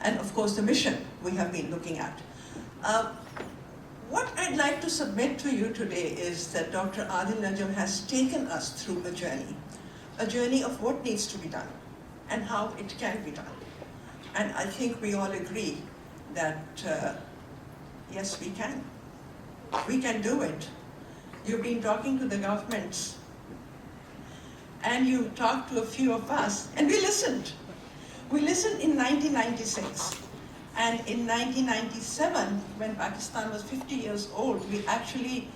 and of course the mission we have been looking at. What I'd like to submit to you today is that Dr. Adil Najam has taken us through a journey of what needs to be done and how it can be done. And I think we all agree that yes, we can. We can do it. You've been talking to the governments, and you talked to a few of us, and we listened. We listened in 1996. And in 1997, when Pakistan was 50 years old, we actually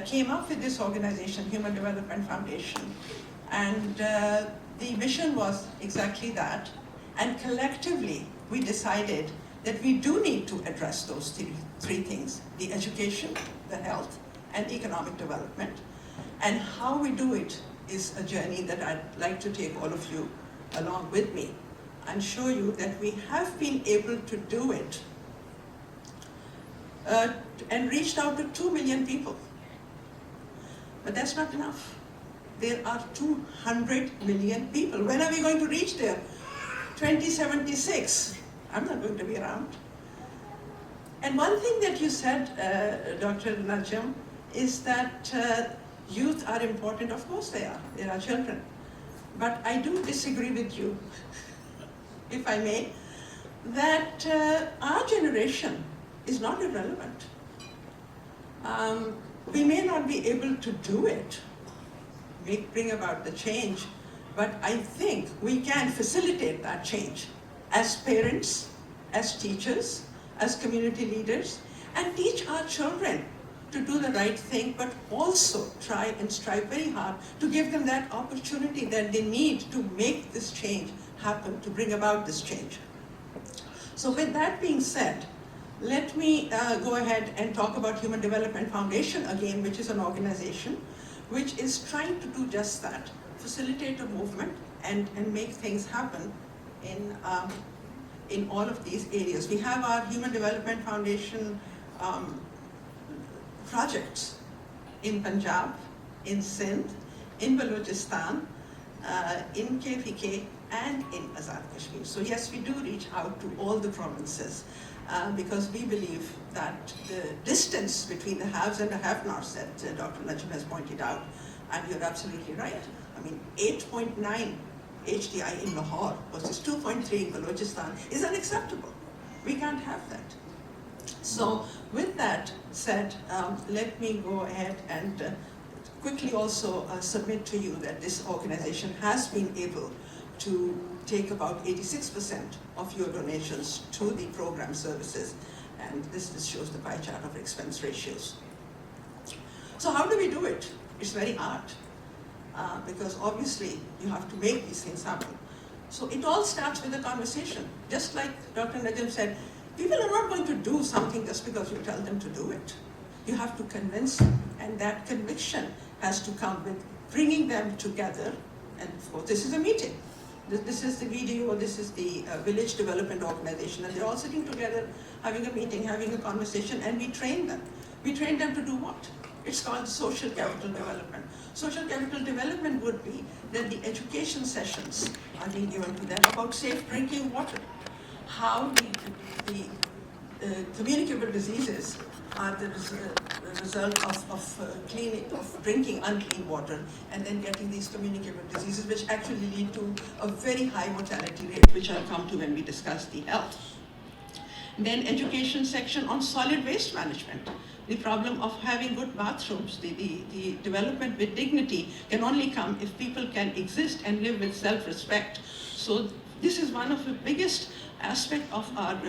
came up with this organization, Human Development Foundation. And the mission was exactly that. And collectively, we decided that we do need to address those three things: the education, the health, and economic development. And how we do it is a journey that I'd like to take all of you along with me and show you that we have been able to do it and reached out to 2 million people. But that's not enough. There are 200 million people. When are we going to reach there? 2076. I'm not going to be around. And one thing that you said, Dr. Najam, is that youth are important. Of course they are. They are children. But I do disagree with you, if I may, that our generation is not irrelevant. We may not be able to do it, bring about the change, but I think we can facilitate that change as parents, as teachers, as community leaders, and teach our children to do the right thing, but also try and strive very hard to give them that opportunity that they need to make this change happen, to bring about this change. So with that being said, let me go ahead and talk about Human Development Foundation again, which is an organization which is trying to do just that, facilitate a movement and make things happen in all of these areas. We have our Human Development Foundation projects in Punjab, in Sindh, in Balochistan, in KPK, and in Azad Kashmir. So yes, we do reach out to all the provinces because we believe that the distance between the haves and the have-nots that Dr. Najam has pointed out, and you're absolutely right. I mean, 8.9 HDI in Lahore versus 2.3 in Balochistan is unacceptable. We can't have that. So with that said, let me go ahead and quickly also submit to you that this organization has been able to take about 86% of your donations to the program services, and this shows the pie chart of expense ratios. So how do we do it? It's very hard, because obviously you have to make these things happen. So it all starts with a conversation. Just like Dr. Najam said, people are not going to do something just because you tell them to do it. You have to convince them, and that conviction has to come with bringing them together. And of course, this is a meeting. This is the VDO, this is the Village Development Organization, and they're all sitting together, having a meeting, having a conversation, and we train them. We train them to do what? It's called social capital development. Social capital development would be that the education sessions are being given to them about safe drinking water, how the communicable diseases are the result of drinking unclean water and then getting these communicable diseases, which actually lead to a very high mortality rate, which I'll come to when we discuss the health. Then education section on solid waste management. The problem of having good bathrooms, the development with dignity can only come if people can exist and live with self-respect. So this is one of the biggest aspect of our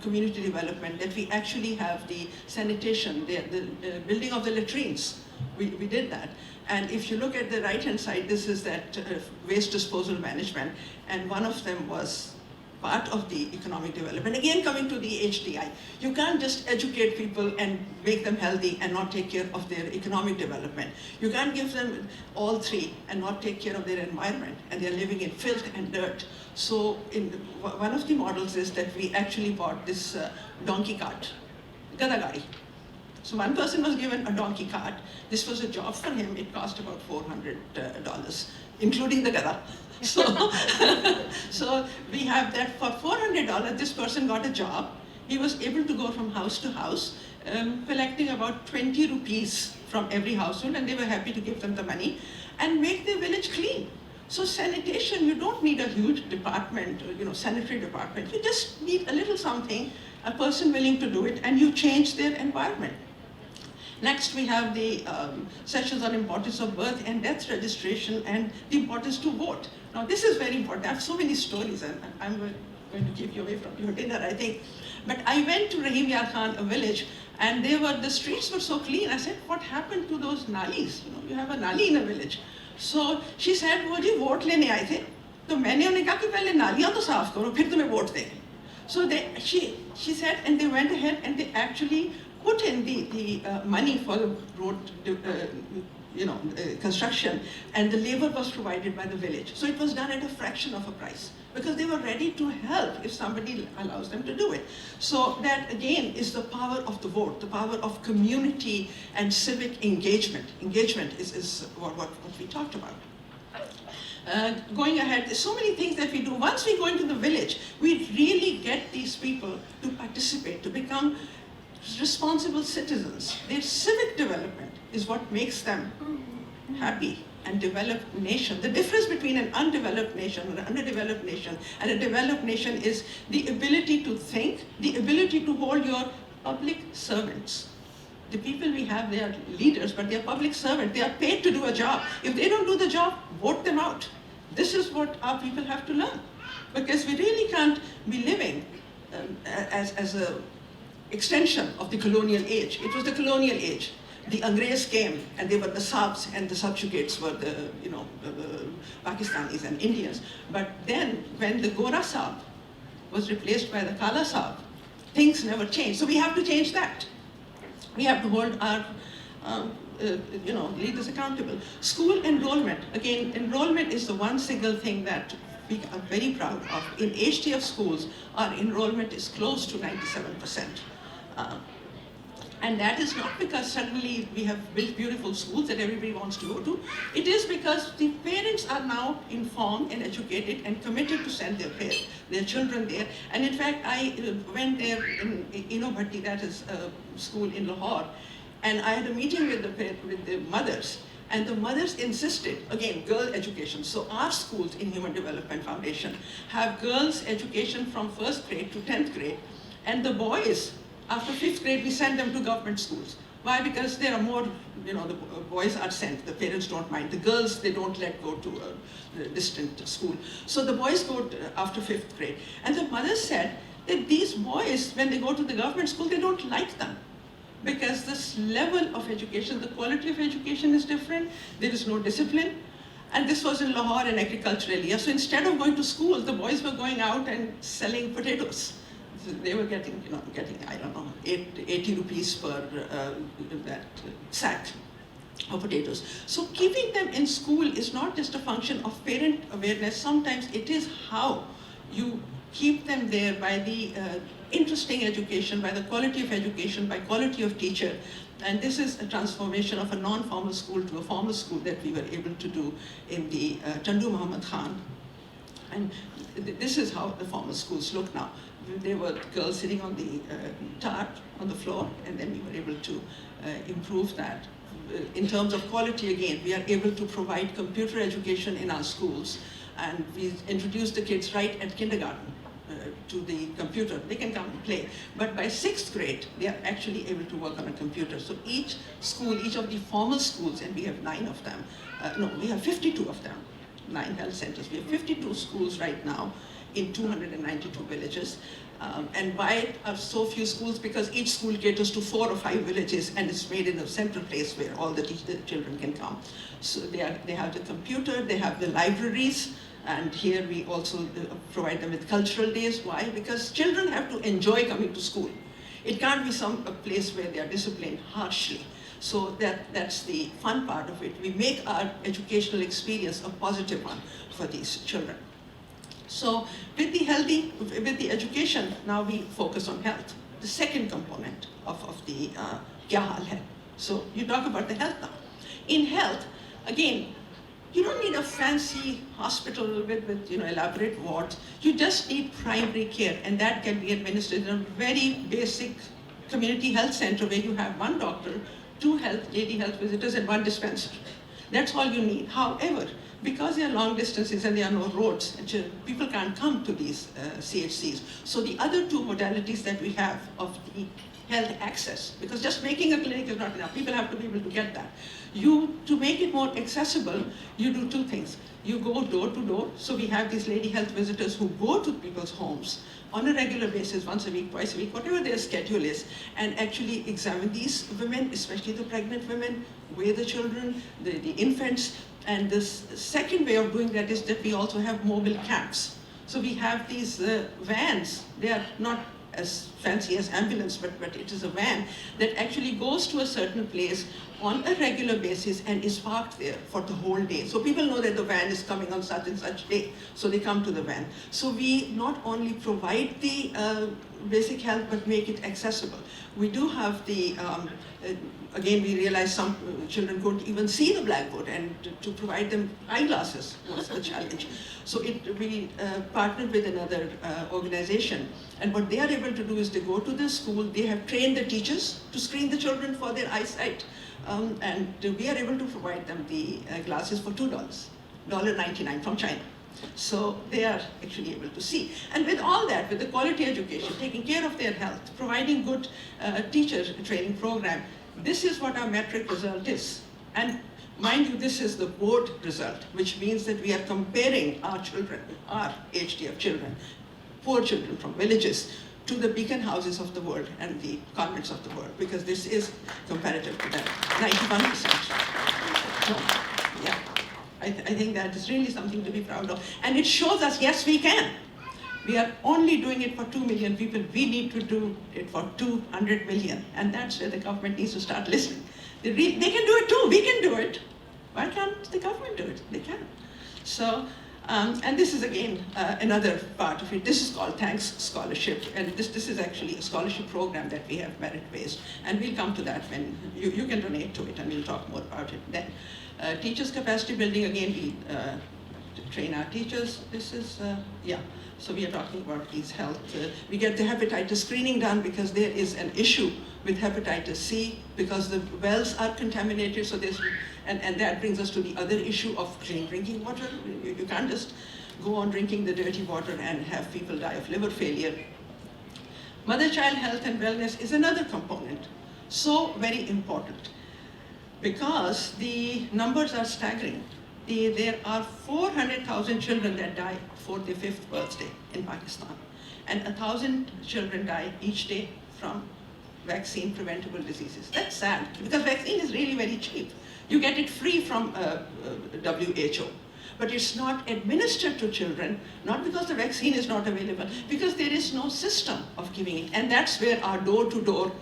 community development, that we actually have the sanitation, the building of the latrines. We did that. And if you look at the right-hand side, this is that waste disposal management, and one of them was part of the economic development. Again, coming to the HDI, you can't just educate people and make them healthy and not take care of their economic development. You can't give them all three and not take care of their environment, and they're living in filth and dirt. So one of the models is that we actually bought this donkey cart, Gada Gadi. So one person was given a donkey cart. This was a job for him. It cost about $400. including the gada. So, so we have that for $400, this person got a job. He was able to go from house to house, collecting about 20 rupees from every household, and they were happy to give them the money, and make their village clean. So sanitation, you don't need a huge department, sanitary department. You just need a little something, a person willing to do it, and you change their environment. Next, we have the sessions on importance of birth and death registration and the importance to vote. Now, this is very important. I have so many stories, and I'm going to keep you away from your dinner, I think. But I went to Rahim Yar Khan, a village, and the streets were so clean. I said, what happened to those nalis? You have a nali in a village. So she said, वो जी vote लेने आए थे, तो मैंने उन्हें कहा कि पहले नालियाँ तो साफ करो, फिर तुम्हें वोट देंगे. So she said, and they went ahead and they actually put in the money for the road construction, and the labor was provided by the village. So it was done at a fraction of a price, because they were ready to help if somebody allows them to do it. So that again is the power of the vote, the power of community and civic engagement. Engagement is what we talked about. Going ahead, there's so many things that we do. Once we go into the village, we really get these people to participate, to become responsible citizens. Their civic development is what makes them happy and developed nation. The difference between an undeveloped nation or an underdeveloped nation and a developed nation is the ability to think, the ability to hold your public servants. The people we have, they are leaders, but they are public servants. They are paid to do a job. If they don't do the job, vote them out. This is what our people have to learn, because we really can't be living as a extension of the colonial age. It was the colonial age. The Angrez came, and they were the Sabs, and the subjugates were the Pakistanis and Indians. But then, when the Gora Sab was replaced by the Kala Sab, things never changed. So we have to change that. We have to hold our leaders accountable. School enrollment. Again, enrollment is the one single thing that we are very proud of. In HTF schools, our enrollment is close to 97%. And that is not because suddenly we have built beautiful schools that everybody wants to go to. It is because the parents are now informed and educated and committed to send their children there. And in fact, I went there in Bhatti, that is a school in Lahore, and I had a meeting with the mothers. And the mothers insisted, again, girl education. So our schools in Human Development Foundation have girls' education from 1st grade to 10th grade. And the boys, after 5th grade, we send them to government schools. Why? Because there are more, the boys are sent, the parents don't mind. The girls, they don't let go to a distant school. So the boys go after 5th grade. And the mothers said that these boys, when they go to the government school, they don't like them. Because this level of education, the quality of education is different, there is no discipline. And this was in Lahore, an agricultural area. So instead of going to school, the boys were going out and selling potatoes. So they were getting, I don't know, 80 rupees per that sack of potatoes. So keeping them in school is not just a function of parent awareness. Sometimes it is how you keep them there by the interesting education, by the quality of education, by quality of teacher. And this is a transformation of a non-formal school to a formal school that we were able to do in the Chandu Muhammad Khan. And this is how the formal schools look now. There were girls sitting on the tar on the floor, and then we were able to improve that. In terms of quality, again, we are able to provide computer education in our schools, and we introduced the kids right at kindergarten to the computer. They can come and play. But by 6th grade, they are actually able to work on a computer. So each school, each of the formal schools, and we have 9 of them, we have 52 of them, 9 health centers. We have 52 schools right now in 292 villages. And why are so few schools? Because each school caters to 4 or 5 villages, and it's made in a central place where all the children can come. So they have the computer, they have the libraries, and here we also provide them with cultural days. Why? Because children have to enjoy coming to school. It can't be a place where they are disciplined harshly. So that's the fun part of it. We make our educational experience a positive one for these children. So with the education, now we focus on health, the second component of the Kya Hal Hai. So you talk about the health now. In health, again, You don't need a fancy hospital with elaborate wards. You just need primary care, and that can be administered in a very basic community health center where you have one doctor, two lady health visitors, and one dispenser. That's all you need. However, because there are long distances and there are no roads, people can't come to these CHCs. So the other two modalities that we have of the health access, because just making a clinic is not enough. People have to be able to get that. To make it more accessible, you do two things. You go door to door. So we have these lady health visitors who go to people's homes on a regular basis, once a week, twice a week, whatever their schedule is, and actually examine these women, especially the pregnant women, weigh the children, the infants. And the second way of doing that is that we also have mobile camps. So we have these vans. They are not as fancy as ambulance, but it is a van that actually goes to a certain place on a regular basis and is parked there for the whole day. So people know that the van is coming on such and such day, so they come to the van. So we not only provide the basic health, but make it accessible. We do have the, again, we realize some children couldn't even see the blackboard, and to provide them eyeglasses was the challenge. So we partnered with another organization, and what they are able to do is they go to the school, they have trained the teachers to screen the children for their eyesight, and we are able to provide them the glasses for $2, $1.99 from China. So they are actually able to see. And with all that, with the quality education, taking care of their health, providing good teacher training program, this is what our metric result is. And mind you, this is the board result, which means that we are comparing our children, our HDF children, poor children from villages, to the beacon houses of the world and the convents of the world, because this is comparative to them, 91%. So, yeah. I think that is really something to be proud of. And it shows us, yes, we can. We are only doing it for 2 million people. We need to do it for 200 million. And that's where the government needs to start listening. They can do it too. We can do it. Why can't the government do it? They can. So, and this is again another part of it. This is called Thanks Scholarship. And this is actually a scholarship program that we have merit-based. And we'll come to that when you can donate to it, and we'll talk more about it then. Teachers capacity building, again, we train our teachers. This is, yeah, so we are talking about these health. We get the hepatitis screening done because there is an issue with hepatitis C because the wells are contaminated, so there's, and that brings us to the other issue of clean drinking water. You can't just go on drinking the dirty water and have people die of liver failure. Mother-child health and wellness is another component, so very important, because the numbers are staggering. There are 400,000 children that die before their 5th birthday in Pakistan, and 1,000 children die each day from vaccine preventable diseases. That's sad, because vaccine is really very cheap. You get it free from WHO, but it's not administered to children, not because the vaccine is not available, because there is no system of giving it. And that's where our door-to-door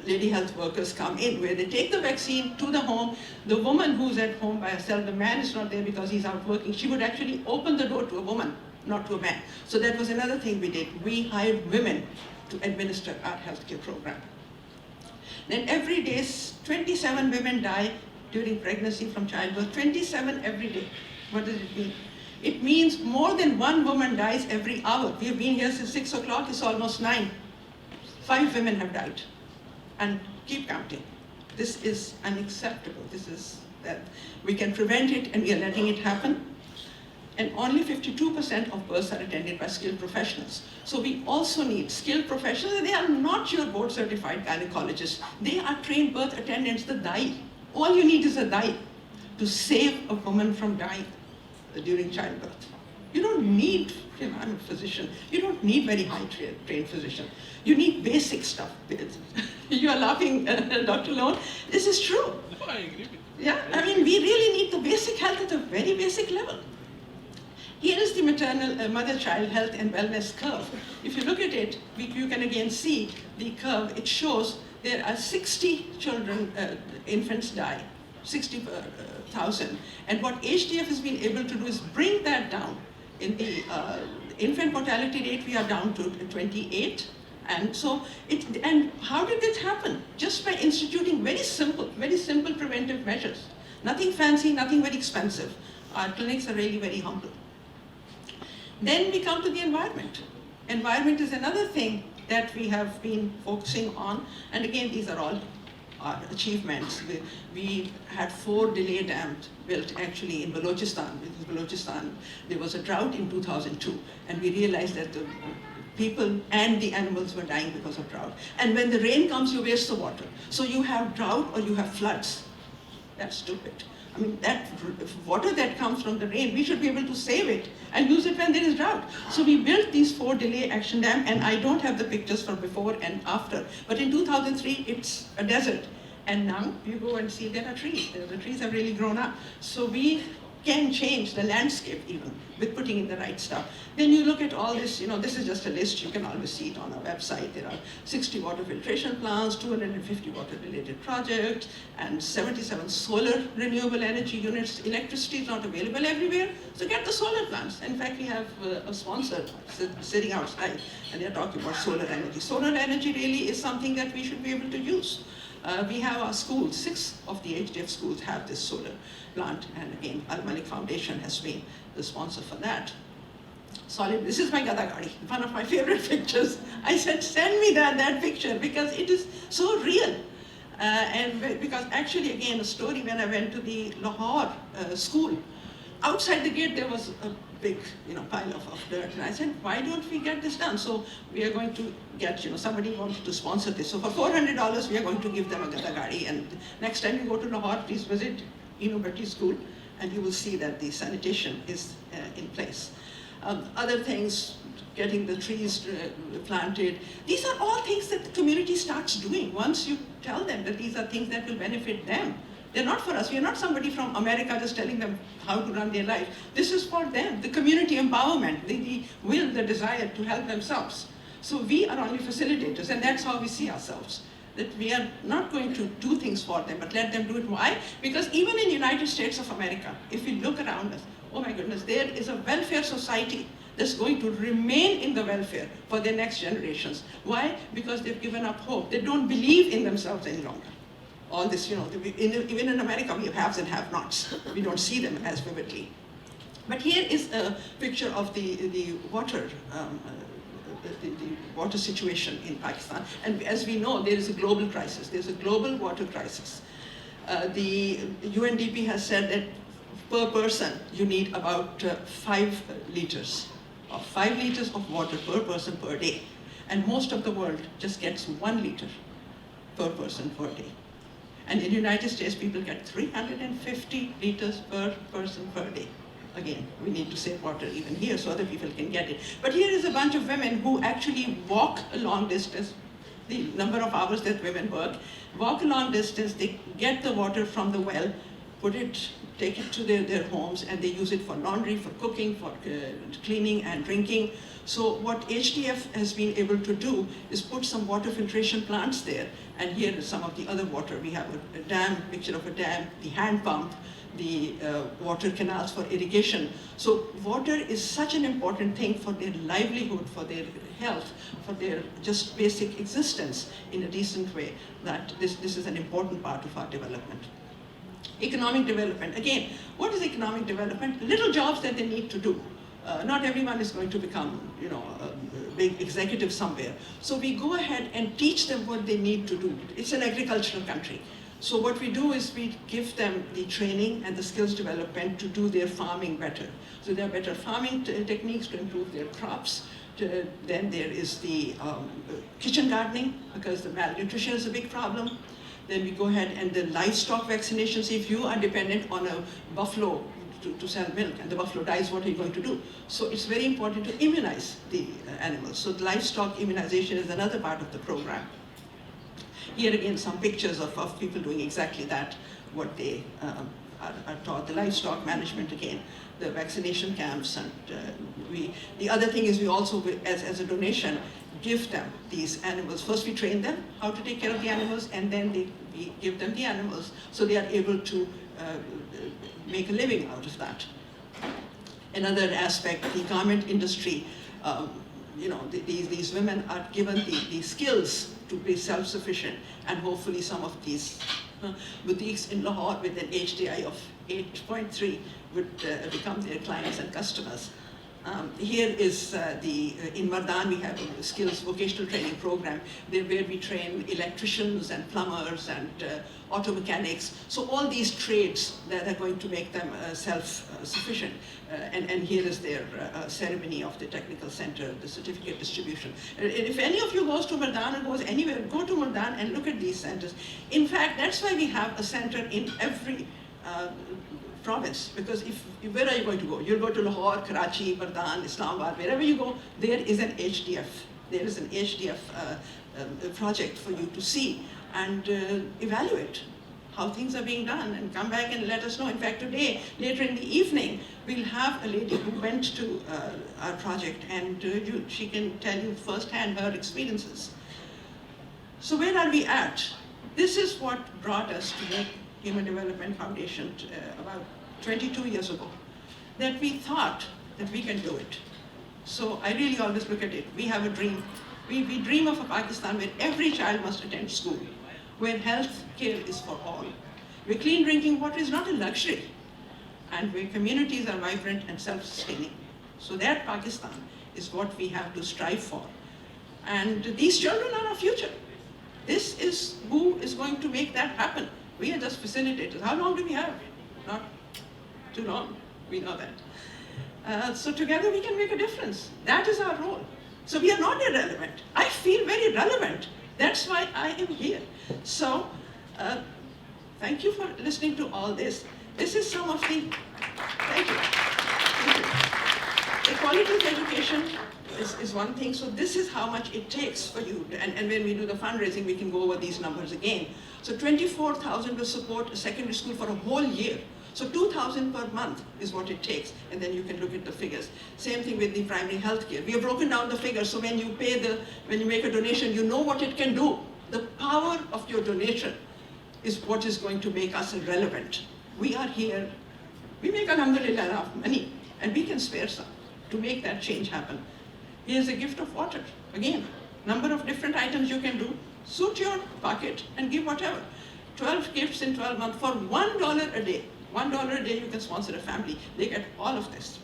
lady health workers come in, where they take the vaccine to the home. The woman who's at home by herself, the man is not there because he's out working, she would actually open the door to a woman, not to a man. So that was another thing we did. We hired women to administer our healthcare program. Then every day, 27 women die during pregnancy from childbirth, 27 every day. What does it mean? It means more than one woman dies every hour. We have been here since 6 o'clock, it's almost 9. 5 women have died. And keep counting. This is unacceptable. This is that we can prevent it, and we are letting it happen. And only 52% of births are attended by skilled professionals. So we also need skilled professionals, and they are not your board certified gynecologists. They are trained birth attendants, the dai. All you need is a dai to save a woman from dying during childbirth. You don't need, I'm a physician, you don't need very high trained physician. You need basic stuff. You are laughing, Dr. Lone. This is true. No, I agree with you. Yeah, I mean, we really need the basic health at a very basic level. Here is the maternal, mother-child health and wellness curve. If you look at it, you can again see the curve. It shows there are 60 children, infants die, 60,000. And what HDF has been able to do is bring that down. In the infant mortality rate, we are down to 28. And so, and how did this happen? Just by instituting very simple preventive measures. Nothing fancy, nothing very expensive. Our clinics are really very humble. Then we come to the environment. Environment is another thing that we have been focusing on, and again, these are all our achievements. We had 4 delay dams built actually in Balochistan. Because Balochistan, there was a drought in 2002, and we realized that the people and the animals were dying because of drought. And when the rain comes, you waste the water. So you have drought or you have floods. That's stupid. I mean, that water that comes from the rain, we should be able to save it and use it when there is drought. So we built these 4 delay action dams, and I don't have the pictures for before and after, but in 2003, it's a desert. And now you go and see there are trees. The trees have really grown up. So we can change the landscape even with putting in the right stuff. Then you look at all this, this is just a list, you can always see it on our website. There are 60 water filtration plants, 250 water-related projects, and 77 solar renewable energy units. Electricity is not available everywhere, so get the solar plants. In fact, we have a sponsor sitting outside, and they're talking about solar energy. Solar energy really is something that we should be able to use. We have our schools, 6 of the HDF schools have this solar plant, and again, Al Malik Foundation has been the sponsor for that. Solid, this is my Gada Gadi, one of my favorite pictures. I said, send me that picture, because it is so real. And because actually, again, a story when I went to the Lahore school, outside the gate there was a big pile of dirt, and I said, why don't we get this done? So we are going to get, somebody wanted to sponsor this. So for $400, we are going to give them a Gada Gadi, and next time you go to Lahore, please visit Bhatti School, and you will see that the sanitation is in place. Other things, getting the trees planted. These are all things that the community starts doing once you tell them that these are things that will benefit them. They're not for us. We are not somebody from America just telling them how to run their life. This is for them, the community empowerment, the will, the desire to help themselves. So we are only facilitators, and that's how we see ourselves. That we are not going to do things for them, but let them do it. Why? Because even in the United States of America, if we look around us, oh my goodness, there is a welfare society that's going to remain in the welfare for their next generations. Why? Because they've given up hope. They don't believe in themselves any longer. All this, even in America, we have haves and have-nots. We don't see them as vividly. But here is a picture of the water situation in Pakistan. And as we know, there is a global crisis. There's a global water crisis. The UNDP has said that per person, you need about 5 liters of water per person per day. And most of the world just gets 1 liter per person per day. And in the United States, people get 350 liters per person per day. Again, we need to save water even here so other people can get it. But here is a bunch of women who actually walk a long distance, the number of hours that women work, walk a long distance, they get the water from the well, take it to their homes, and they use it for laundry, for cooking, for cleaning and drinking. So what HDF has been able to do is put some water filtration plants there, and here is some of the other water. We have a dam, picture of a dam, the hand pump, the water canals for irrigation. So water is such an important thing for their livelihood, for their health, for their just basic existence in a decent way, that this is an important part of our development. Economic development. Again, what is economic development? Little jobs that they need to do. Not everyone is going to become, a big executive somewhere. So we go ahead and teach them what they need to do. It's an agricultural country. So what we do is we give them the training and the skills development to do their farming better. So there are better farming techniques to improve their crops. Then there is the kitchen gardening, because the malnutrition is a big problem. Then we go ahead and the livestock vaccinations. If you are dependent on a buffalo to sell milk and the buffalo dies, what are you going to do? So it's very important to immunize the animals. So the livestock immunization is another part of the program. Here again, some pictures of people doing exactly that, what they are taught. The livestock management again, the vaccination camps, and the other thing is we also, as a donation, give them these animals. First we train them how to take care of the animals, and then we give them the animals so they are able to make a living out of that. Another aspect, the garment industry, these women are given the skills to be self-sufficient, and hopefully some of these boutiques in Lahore with an HDI of 8.3 would become their clients and customers. Here is in Mardan we have a skills vocational training program where we train electricians and plumbers and auto mechanics. So all these trades that are going to make them self-sufficient. And here is their ceremony of the technical center, the certificate distribution. If any of you goes to Mardan or goes anywhere, go to Mardan and look at these centers. In fact, that's why we have a center in every province, because where are you going to go? You'll go to Lahore, Karachi, Mardan, Islamabad, wherever you go, there is an HDF. There is an HDF project for you to see and evaluate how things are being done and come back and let us know. In fact, today, later in the evening, we'll have a lady who went to our project and she can tell you firsthand her experiences. So where are we at? This is what brought us to make Human Development Foundation about 22 years ago, that we thought that we can do it. So I really always look at it. We have a dream. We dream of a Pakistan where every child must attend school, where health care is for all, where clean drinking water is not a luxury, and where communities are vibrant and self-sustaining. So that Pakistan is what we have to strive for. And these children are our future. This is who is going to make that happen. We are just facilitators. How long do we have? Not too long, we know that. So together we can make a difference. That is our role. So we are not irrelevant. I feel very relevant. That's why I am here. So thank you for listening to all this. This is some of the, thank you. Thank you. Equality of education is one thing. So this is how much it takes for you. And when we do the fundraising, we can go over these numbers again. So 24,000 will support a secondary school for a whole year. So 2,000 per month is what it takes, and then you can look at the figures. Same thing with the primary health care. We have broken down the figures, so when you make a donation, you know what it can do. The power of your donation is what is going to make us relevant. We are here, we make alhamdulillah enough money, and we can spare some to make that change happen. Here's a gift of water. Again, number of different items you can do. Suit your pocket and give whatever. 12 gifts in 12 months for $1 a day. $1 a day you can sponsor a family. They get all of this.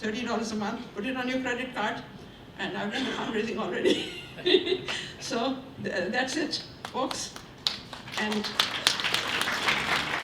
$30 a month, put it on your credit card, and I've done the fundraising already. So that's it, folks. And